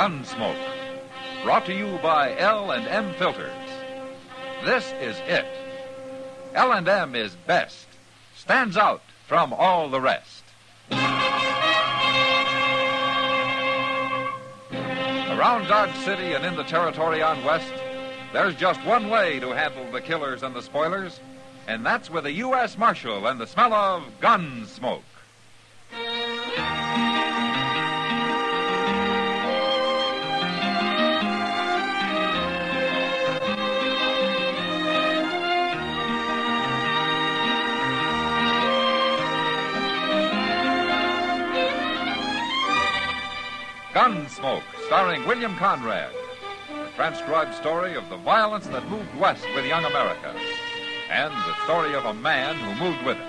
Gunsmoke. Brought to you by L&M Filters. This is it. L&M is best. Stands out from all the rest. Around Dodge City and in the territory on West, there's just one way to handle the killers and the spoilers, and that's with a U.S. Marshal and the smell of Gunsmoke. Gunsmoke, starring William Conrad. The transcribed story of the violence that moved west with young America. And the story of a man who moved with it.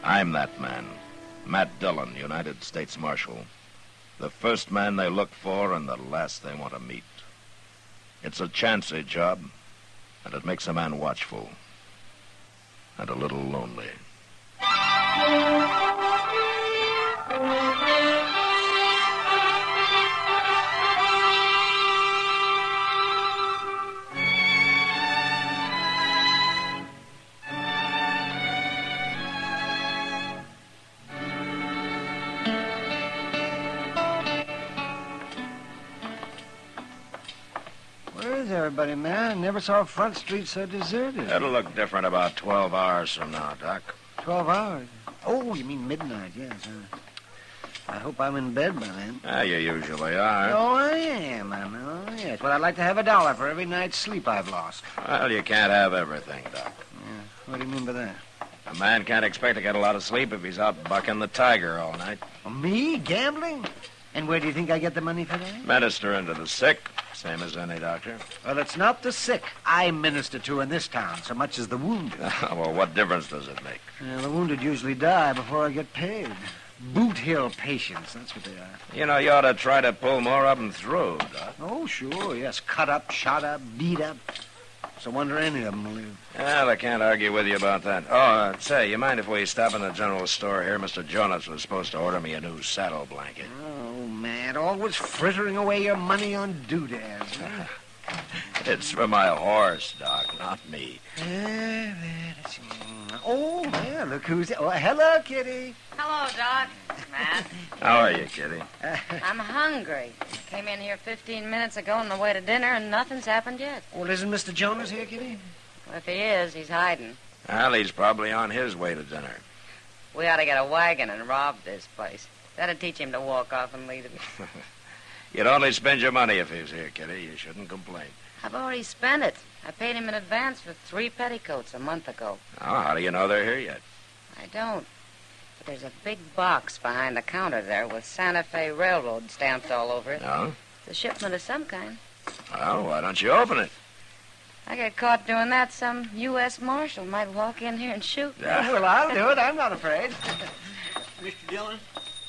I'm that man. Matt Dillon, United States Marshal. The first man they look for and the last they want to meet. It's a chancy job, and it makes a man watchful. And a little lonely. Where's everybody, man? I never saw Front Street so deserted. It'll look different about 12 hours from now, Doc. 12 hours? Oh, you mean midnight, yes. I hope I'm in bed by then. You usually are. Oh, I am, I know, yes. But I'd like to have $1 for every night's sleep I've lost. Well, you can't have everything, Doc. Yeah. What do you mean by that? A man can't expect to get a lot of sleep if he's out bucking the tiger all night. Oh, me? Gambling? And where do you think I get the money for that? Ministering to the sick, same as any doctor. Well, it's not the sick I minister to in this town so much as the wounded. Well, what difference does it make? The wounded usually die before I get paid. Boot Hill patients, that's what they are. You know, you ought to try to pull more of them through, Doc. Oh, sure, yes. Cut up, shot up, beat up. It's a wonder any of them will live. Well, I can't argue with you about that. Oh, say, you mind if we stop in the general store here? Mr. Jonas was supposed to order me a new saddle blanket. Oh, man, always frittering away your money on doodads. Huh? It's for my horse, Doc, not me. Oh, yeah, look who's there. Oh, hello, Kitty. Hello, Doc. Matt. How are you, Kitty? I'm hungry. Came in here 15 minutes ago on the way to dinner, and nothing's happened yet. Well, isn't Mr. Jonas here, Kitty? Well, if he is, he's hiding. Well, he's probably on his way to dinner. We ought to get a wagon and rob this place. That'd teach him to walk off and leave it. You'd only spend your money if he was here, Kitty. You shouldn't complain. I've already spent it. I paid him in advance for 3 petticoats a month ago. Oh, how do you know they're here yet? I don't. But there's a big box behind the counter there with Santa Fe Railroad stamped all over it. No? It's a shipment of some kind. Well, why don't you open it? I get caught doing that, some U.S. Marshal might walk in here and shoot me. Yeah, well, I'll do it. I'm not afraid. Mr. Dillon?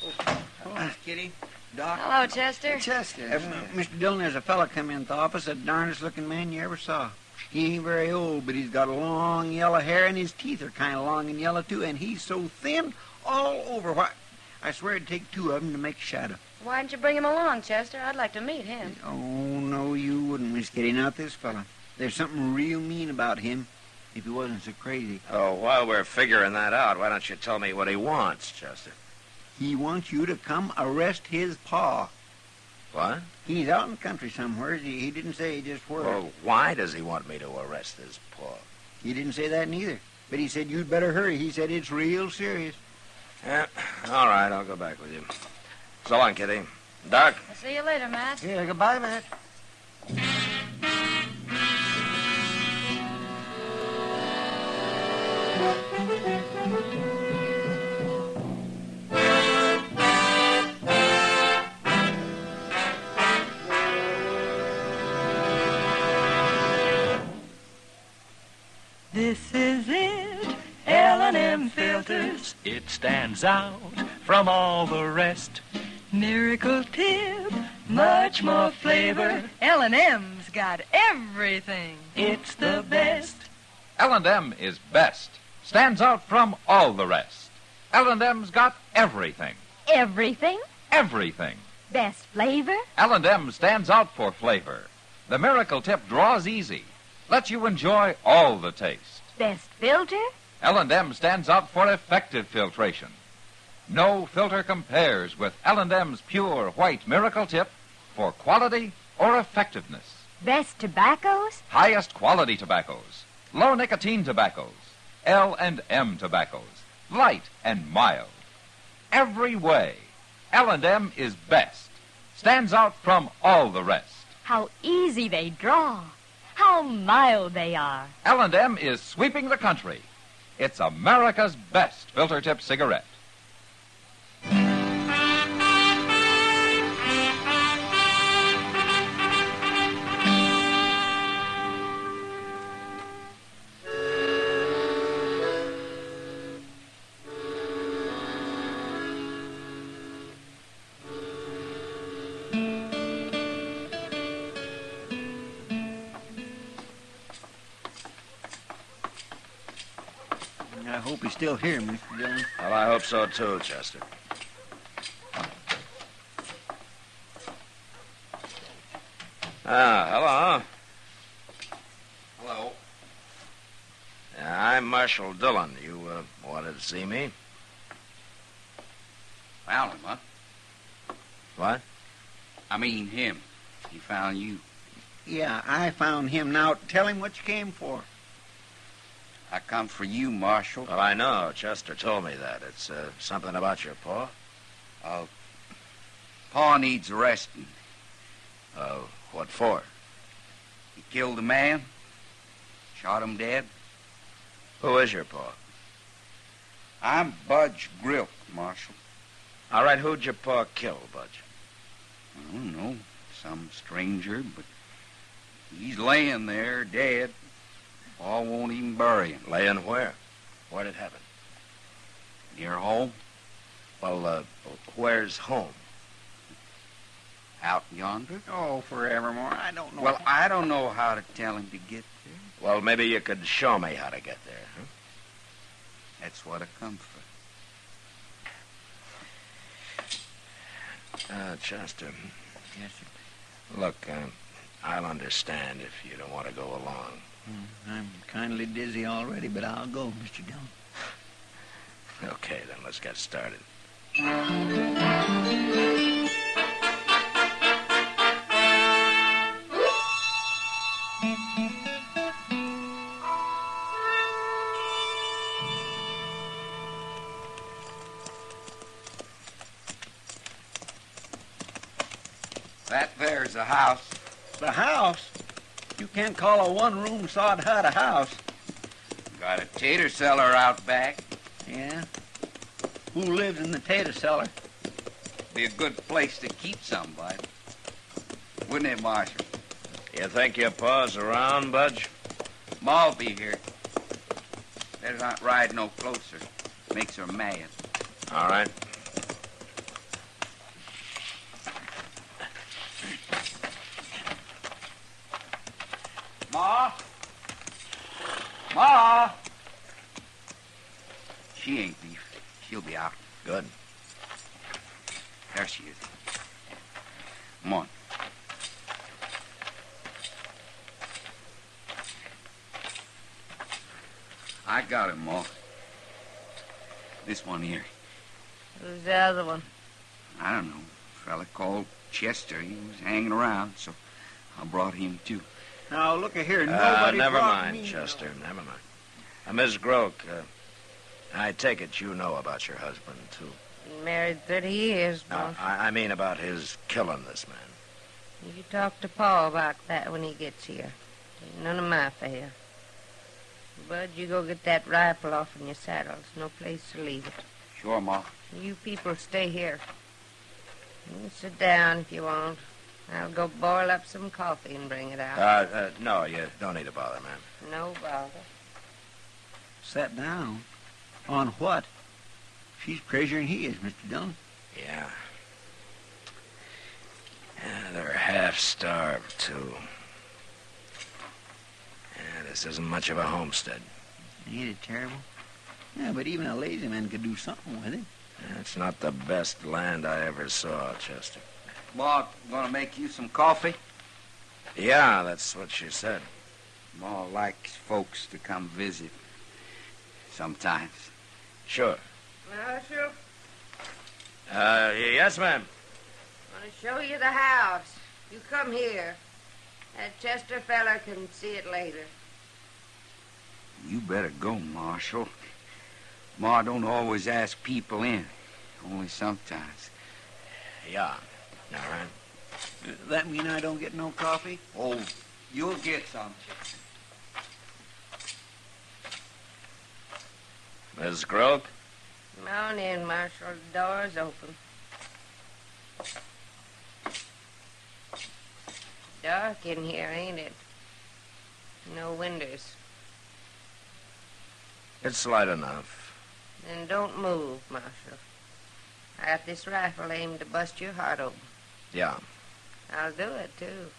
Oh, Miss Kitty. Doc. Hello, Chester. Chester. Mr. Dillon, there's a fella come in the office, the darndest-looking man you ever saw. He ain't very old, but he's got long yellow hair, and his teeth are kind of long and yellow, too, and he's so thin all over. Why, I swear it'd take 2 of them to make a shadow. Why didn't you bring him along, Chester? I'd like to meet him. Oh, no, you wouldn't, Miss Kitty, not this fella. There's something real mean about him, if he wasn't so crazy. Oh, while we're figuring that out, why don't you tell me what he wants, Chester? He wants you to come arrest his pa. What? He's out in the country somewhere. He didn't say just where. Well, why does he want me to arrest his paw? He didn't say that neither. But he said you'd better hurry. He said it's real serious. Yeah, all right, I'll go back with you. So long, Kitty. Doc? I'll see you later, Matt. Yeah, goodbye, Matt. This is it, L&M Filters. It stands out from all the rest. Miracle tip, much more flavor. L&M's got everything. It's the best. L&M is best. Stands out from all the rest. L&M's got everything. Everything? Everything. Best flavor? L&M stands out for flavor. The Miracle Tip draws easy, lets you enjoy all the taste. Best filter? L&M stands out for effective filtration. No filter compares with L&M's pure white Miracle Tip for quality or effectiveness. Best tobaccos? Highest quality tobaccos, low nicotine tobaccos, L&M tobaccos, light and mild. Every way, L&M is best. Stands out from all the rest. How easy they draw. How mild they are. L&M is sweeping the country. It's America's best filter tip cigarette. I hope he's still here, Mr. Dillon. Well, I hope so, too, Chester. Hello. Hello. I'm Marshal Dillon. You wanted to see me? Found him, huh? What? I mean him. He found you. Yeah, I found him. Now, tell him what you came for. I come for you, Marshal. Well, I know. Chester told me that. It's something about your paw. Pa needs arresting. What for? He killed a man. Shot him dead. Who is your paw? I'm Budge Grilk, Marshal. All right, who'd your paw kill, Budge? I don't know. Some stranger, but he's laying there dead. Pa won't even bury him. Laying where? Where'd it happen? Near home. Well, where's home? Out yonder. Oh, forevermore. I don't know. Well, I don't know how to tell him to get there. Well, maybe you could show me how to get there, huh? That's what I come for. Chester. Yes, sir. Look, I'll understand if you don't want to go along. I'm kindly dizzy already, but I'll go, Mr. Dillon. Okay, then let's get started. That there's a house. The house? You can't call a one-room sod hut a house. Got a tater cellar out back. Yeah? Who lives in the tater cellar? Be a good place to keep somebody. Wouldn't it, Marshal? You think your paw's around, Budge? Ma'll be here. Better not ride no closer. Makes her mad. All right. Ma? Ma? She ain't beef. She'll be out. Good. There she is. Come on. I got him, Ma. This one here. Who's the other one? I don't know. A fella called Chester. He was hanging around, so I brought him too. Now, look here. Nobody never brought mind, me Chester. Never mind. Miss Groke, I take it you know about your husband, too. Been married 30 years, No, boss. I mean about his killing this man. You talk to Pa about that when he gets here. Ain't none of my affair. Bud, you go get that rifle off in your saddle. There's no place to leave it. Sure, Ma. You people stay here. You can sit down if you want. I'll go boil up some coffee and bring it out. No, you don't need to bother, ma'am. No bother. Sat down? On what? She's crazier than he is, Mr. Dillon. Yeah. They're half-starved, too. Yeah, this isn't much of a homestead. Ain't it terrible? Yeah, but even a lazy man could do something with it. It's not the best land I ever saw, Chester. Ma gonna make you some coffee? Yeah, that's what she said. Ma likes folks to come visit sometimes. Sure. Marshal, Yes, ma'am. I want to show you the house. You come here. That Chester feller can see it later. You better go, Marshal. Ma don't always ask people in. Only sometimes. Yeah. All right. Does that mean I don't get no coffee? Oh, you'll get some. Miss Croak? Come on in, Marshal. The door's open. Dark in here, ain't it? No windows. It's light enough. Then don't move, Marshal. I got this rifle aimed to bust your heart open. Yeah. I'll do it, too.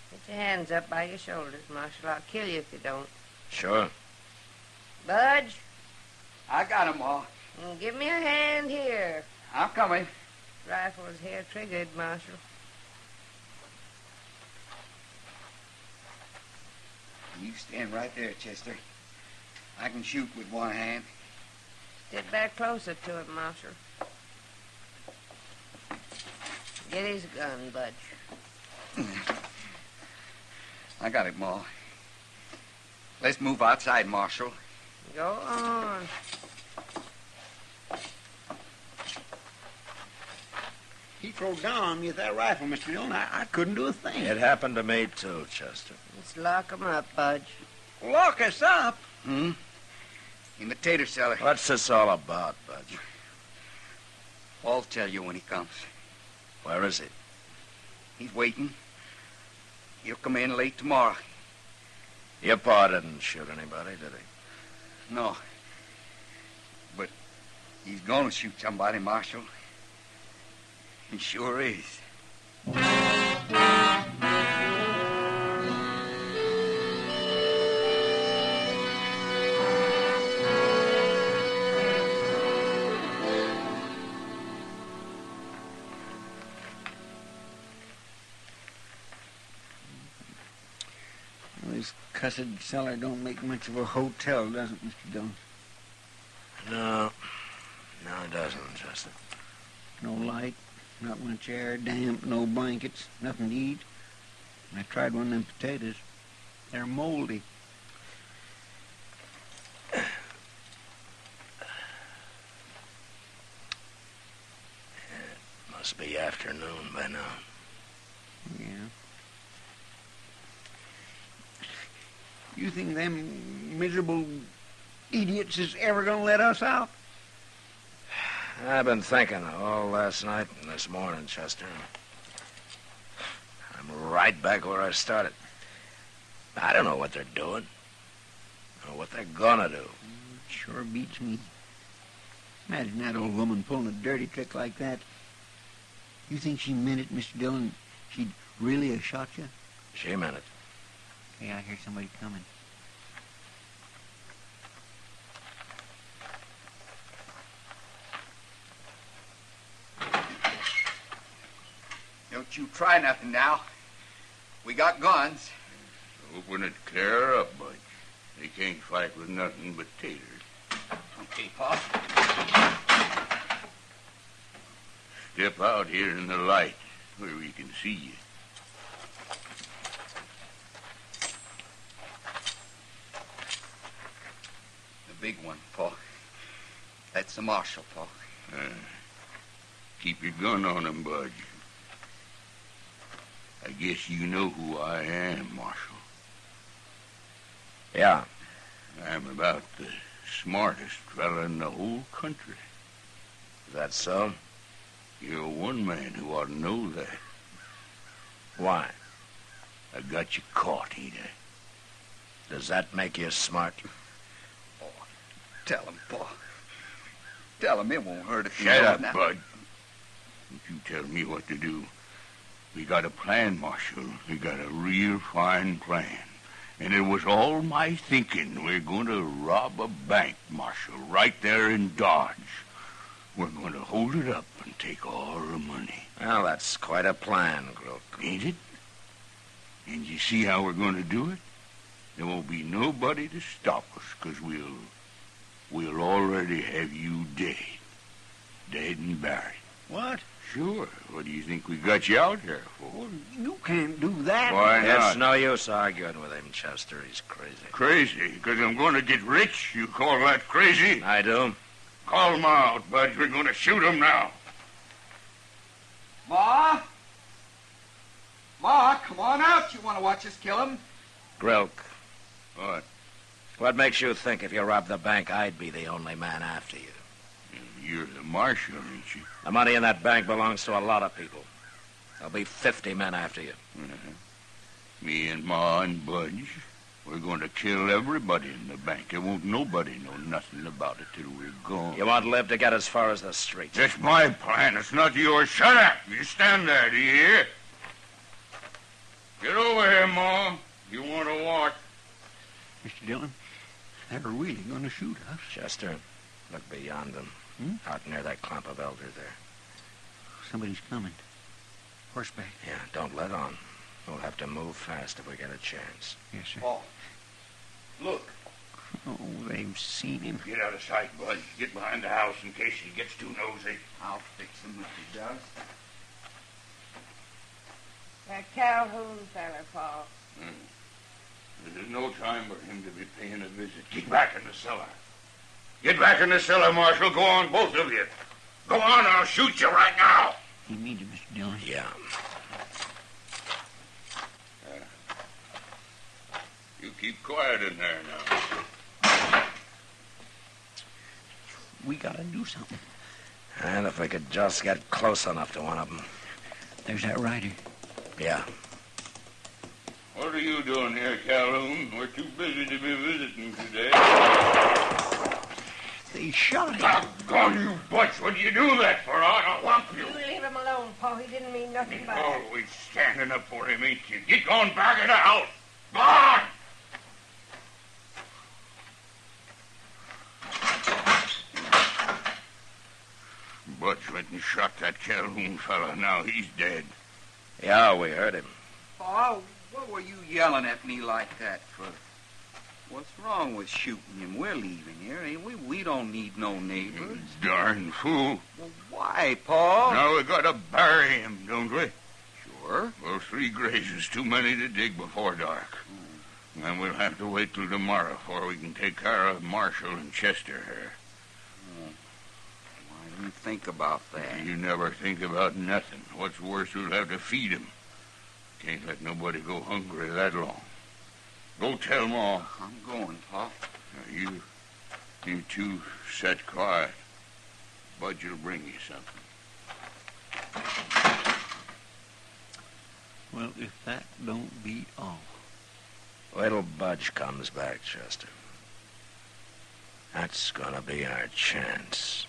Put your hands up by your shoulders, Marshal. I'll kill you if you don't. Sure. Budge, I got 'em, Ma. give me a hand here. I'm coming. Rifle's hair-triggered, Marshal. You stand right there, Chester. I can shoot with one hand. Get back closer to it, Marshal. Get his gun, Budge. I got it, Ma. Let's move outside, Marshal. Go on. He threw down on me with that rifle, Mr. Dillon. I couldn't do a thing. It happened to me, too, Chester. Let's lock 'em up, Budge. Lock us up? In the tater cellar. What's this all about, Budge? I'll tell you when he comes. Where is he? He's waiting. He'll come in late tomorrow. Your pa didn't shoot anybody, did he? No. But he's gonna shoot somebody, Marshal. He sure is. This cussed cellar don't make much of a hotel, does it, Mr. Dillon? No. No, it doesn't, Chester. No light, not much air, damp, no blankets, nothing to eat. I tried one of them potatoes. They're moldy. Must be afternoon by now. Yeah. You think them miserable idiots is ever gonna let us out? I've been thinking all last night and this morning, Chester. I'm right back where I started. I don't know what they're doing, or what they're gonna do. It sure beats me. Imagine that old woman pulling a dirty trick like that. You think she meant it, Mr. Dillon? She'd really have shot you? She meant it. Hey, I hear somebody coming. Don't you try nothing now. We got guns. Open it clear up, Budge. They can't fight with nothing but taters. Okay, Pa. Step out here in the light where we can see you. The big one, Pa. That's the marshal, Pa. Keep your gun on him, Budge. I guess you know who I am, Marshal. Yeah. I'm about the smartest fella in the whole country. Is that so? You're one man who ought to know that. Why? I got you caught, ain't I? Does that make you smart? Oh, tell him, Pa. Tell him it won't hurt if you Shut know up, now. Bud. Don't you tell me what to do. We got a plan, Marshal. We got a real fine plan. And it was all my thinking. We're going to rob a bank, Marshal, right there in Dodge. We're going to hold it up and take all the money. Well, that's quite a plan, Grook. Ain't it? And you see how we're going to do it? There won't be nobody to stop us, 'cause we'll already have you dead. Dead and buried. What? Sure. What do you think we got you out here for? You can't do that. Why not? It's no use arguing with him, Chester. He's crazy. Crazy? Because I'm going to get rich? You call that crazy? I do. Call him out, Budge. We're going to shoot him now. Ma? Ma, come on out. You want to watch us kill him? Grook, What? what makes you think if you robbed the bank, I'd be the only man after you? You're the marshal, ain't you? The money in that bank belongs to a lot of people. There'll be 50 men after you. Me and Ma and Budge, we're going to kill everybody in the bank. There won't nobody know nothing about it till we're gone. You won't live to get as far as the street. That's my plan. It's not yours. Shut up. You stand there, do you hear? Get over here, Ma. You want to watch. Mr. Dillon, they're really going to shoot us. Chester, look beyond them. Out near that clump of elder there. Somebody's coming. Horseback. Yeah, don't let on. We'll have to move fast if we get a chance. Yes, sir. Oh, look. Oh, they've seen him. Get out of sight, Bud. Get behind the house in case he gets too nosy. I'll fix him if he does. That Calhoun fella, Paul. There's no time for him to be paying a visit. Get back in the cellar. Get back in the cellar, Marshal. Go on, both of you. Go on, I'll shoot you right now. You mean it, Mr. Dillon? Yeah. You keep quiet in there now. We got to do something. And if we could just get close enough to one of them. There's that rider. Yeah. What are you doing here, Calhoun? We're too busy to be visiting today. They shot him. Doggone you, Butch. What do you do that for? I'll lump you. You leave him alone, Paul. He didn't mean nothing by it. Always standing up for him, ain't you? Get going back in the house. Go on! Butch went and shot that Calhoun fella. Now he's dead. Yeah, we heard him. Paul, what were you yelling at me like that for? What's wrong with shooting him? We're leaving here, ain't we? We don't need no neighbors. Darn fool. Well, why, Paul? Now we gotta bury him, don't we? Sure. Well, 3 graves is too many to dig before dark. And we'll have to wait till tomorrow before we can take care of Marshall and Chester here. Why didn't think about that? You never think about nothing. What's worse, we'll have to feed him. Can't let nobody go hungry that long. Go tell Ma. I'm going, Paul. Now, you two sit quiet. Budge will bring you something. Well, if that don't beat all. Wait till Budge comes back, Chester. That's gonna be our chance.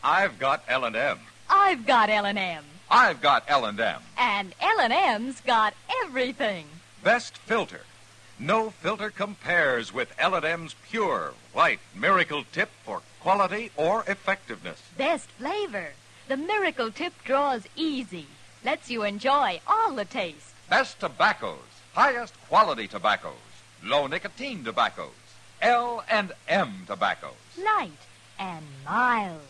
I've got L&M. I've got L&M. I've got L&M. And L&M's got everything. Best filter. No filter compares with L&M's pure, white miracle tip for quality or effectiveness. Best flavor. The miracle tip draws easy. Lets you enjoy all the taste. Best tobaccos. Highest quality tobaccos. Low nicotine tobaccos. L&M tobaccos. Light and mild.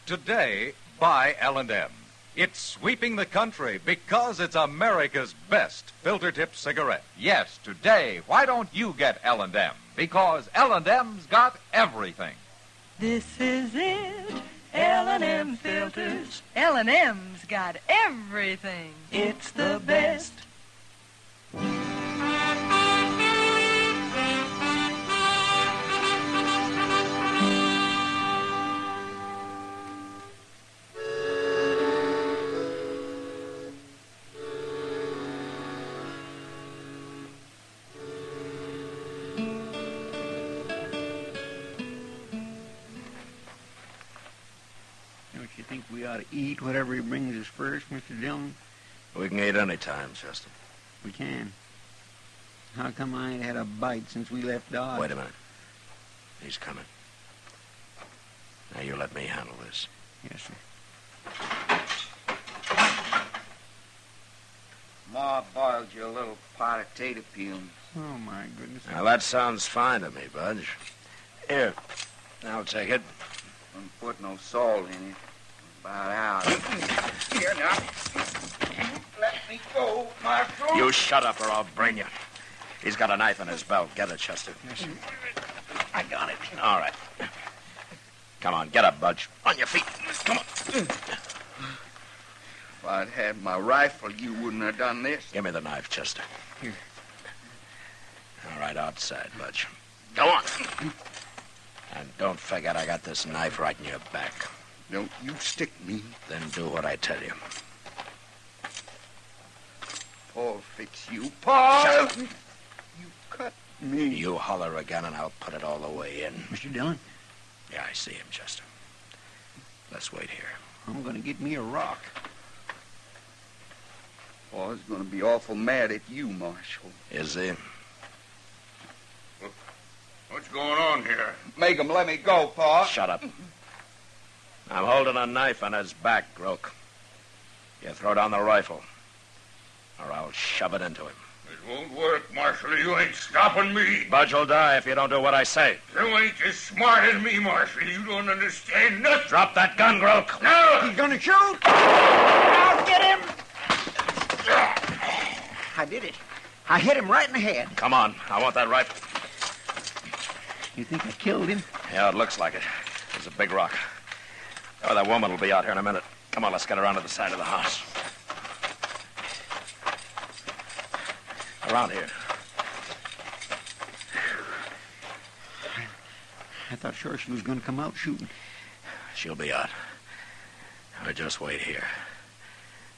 Today, buy L&M. It's sweeping the country because it's America's best filter tip cigarette. Yes, today, why don't you get L&M? Because L&M's got everything. This is it. L&M filters. L&M's got everything. It's the best. we ought to eat whatever he brings us first, Mr. Dillon? We can eat any time, Chester. We can. How come I ain't had a bite since we left Dodge? Wait a minute. He's coming. Now, you let me handle this. Yes, sir. Ma boiled you a little pot of tater peels. Oh, my goodness. Now, that sounds fine to me, Budge. Here, I'll take it. Don't put no salt in it. About out. Here now. Let me go, Marshal. You shut up or I'll brain you. He's got a knife in his belt. Get it, Chester. Yes, sir. I got it. All right. Come on, get up, Budge. On your feet. Come on. If I'd had my rifle, you wouldn't have done this. Give me the knife, Chester. Here. All right, outside, Budge. Go on. And don't forget I got this knife right in your back. Don't you stick me. Then do what I tell you. Paul fix you. Paul! Shut up. You cut me. You holler again and I'll put it all the way in. Mr. Dillon? Yeah, I see him, Chester. Let's wait here. I'm going to get me a rock. Paul's going to be awful mad at you, Marshal. Is he? What's going on here? Make him let me go, Pa. Shut up. I'm holding a knife on his back, Groke. You throw down the rifle, or I'll shove it into him. It won't work, Marshal. You ain't stopping me. Budge will die if you don't do what I say. You ain't as smart as me, Marshal. You don't understand nothing. Drop that gun, Groke. No! He's going to shoot! I'll get him! I did it. I hit him right in the head. Come on. I want that rifle. You think I killed him? Yeah, it looks like it. There's a big rock. Oh, that woman will be out here in a minute. Come on, let's get around to the side of the house. Around here. I thought sure she was going to come out shooting. She'll be out. Or just wait here.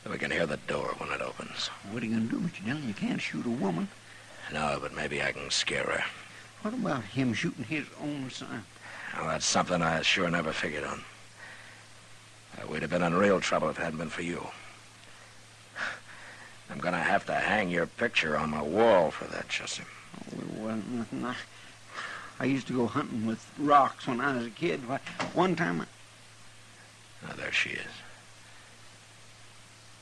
We can hear the door when it opens. What are you going to do, Mr. Dillon? You can't shoot a woman. No, but maybe I can scare her. What about him shooting his own son? Well, that's something I sure never figured on. We'd have been in real trouble if it hadn't been for you. I'm going to have to hang your picture on my wall for that, Chester. Oh, it wasn't nothing. I used to go hunting with rocks when I was a kid. One time Now, there she is.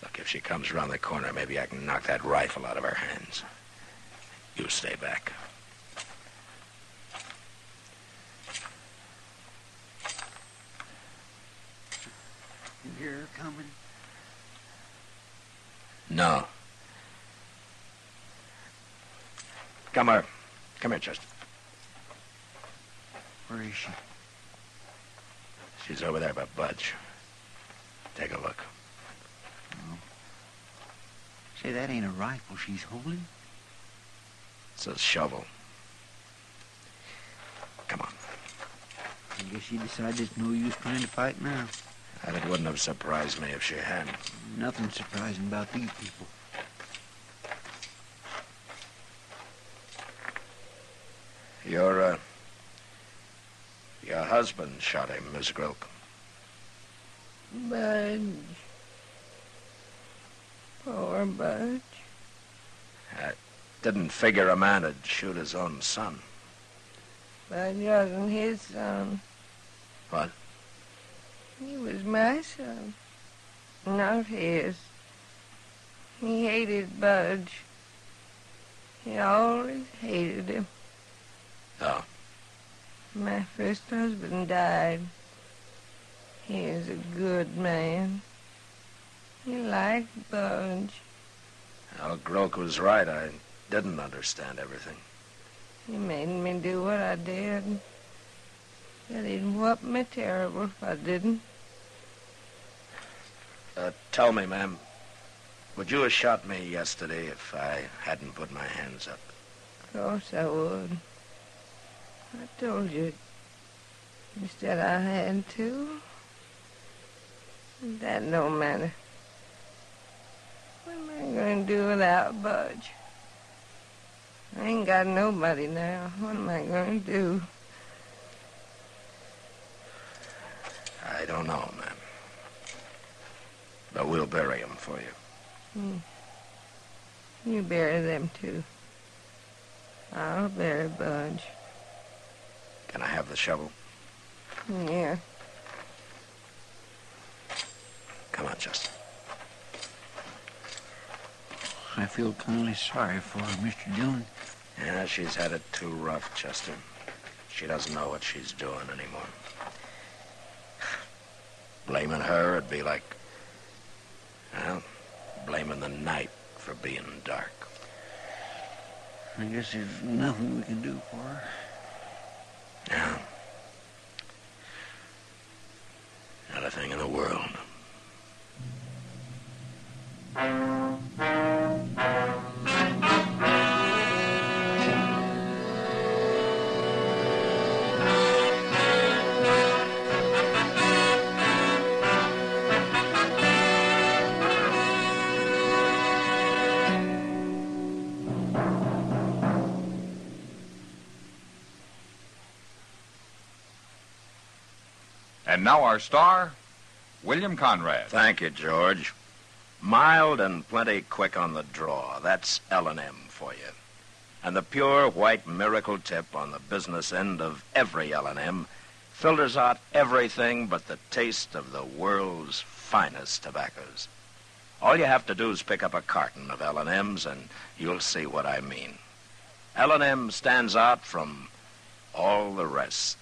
Look, if she comes around the corner, maybe I can knock that rifle out of her hands. You stay back. You're coming. No. Come here. Come here, Chester. Where is she? She's over there by Budge. Take a look. Oh. Say, that ain't a rifle she's holding. It's a shovel. Come on. I guess she decided it's no use trying to fight now. And it wouldn't have surprised me if she had. Nothing surprising about these people. Your husband shot him, Miss Groke. Budge. Poor Budge. I didn't figure a man would shoot his own son. Budge wasn't his son. What? He was my son, not his. He hated Budge. He always hated him. Oh. My first husband died. He was a good man. He liked Budge. Well, Groke was right. I didn't understand everything. He made me do what I did. But he'd whoop me terrible if I didn't. Tell me, ma'am, would you have shot me yesterday if I hadn't put my hands up? Of course I would. I told you. You said I had to. That don't matter. What am I going to do without Budge? I ain't got nobody now. What am I going to do? I don't know, ma'am. But we'll bury them for you. You bury them, too. I'll bury Budge. Can I have the shovel? Yeah. Come on, Chester. I feel kind of sorry for her, Mr. Dillon. Yeah, she's had it too rough, Chester. She doesn't know what she's doing anymore. Blaming her would be like, well, blaming the night for being dark. I guess there's nothing we can do for her. Yeah. Not a thing in the world. And now our star, William Conrad. Thank you, George. Mild and plenty quick on the draw. That's L&M for you. And the pure white miracle tip on the business end of every L&M filters out everything but the taste of the world's finest tobaccos. All you have to do is pick up a carton of L&Ms and you'll see what I mean. L&M stands out from all the rest.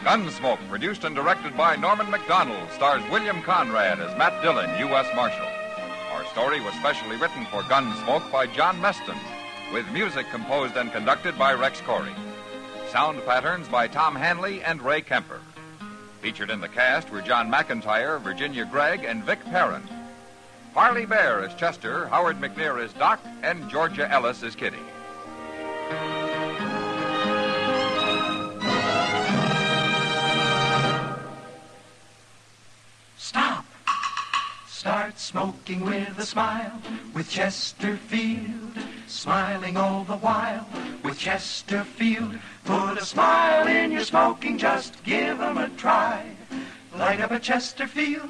Gunsmoke, produced and directed by Norman MacDonald, stars William Conrad as Matt Dillon, U.S. Marshal. Our story was specially written for Gunsmoke by John Meston, with music composed and conducted by Rex Corey. Sound patterns by Tom Hanley and Ray Kemper. Featured in the cast were John McIntyre, Virginia Gregg, and Vic Perrin. Harley Bear as Chester, Howard McNear as Doc, and Georgia Ellis as Kitty. Stop. Start smoking with a smile with Chesterfield. Smiling all the while with Chesterfield. Put a smile in your smoking, just give 'em a try. Light up a Chesterfield,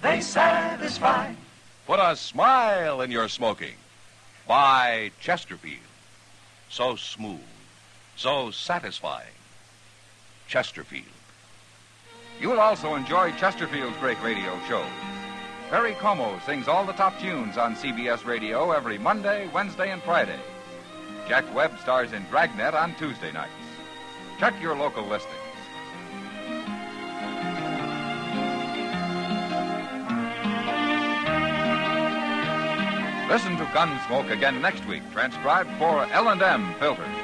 they satisfy. Put a smile in your smoking. Buy Chesterfield. So smooth, so satisfying. Chesterfield. You'll also enjoy Chesterfield's great radio shows. Perry Como sings all the top tunes on CBS Radio every Monday, Wednesday, and Friday. Jack Webb stars in Dragnet on Tuesday nights. Check your local listings. Listen to Gunsmoke again next week, transcribed for L&M Filters.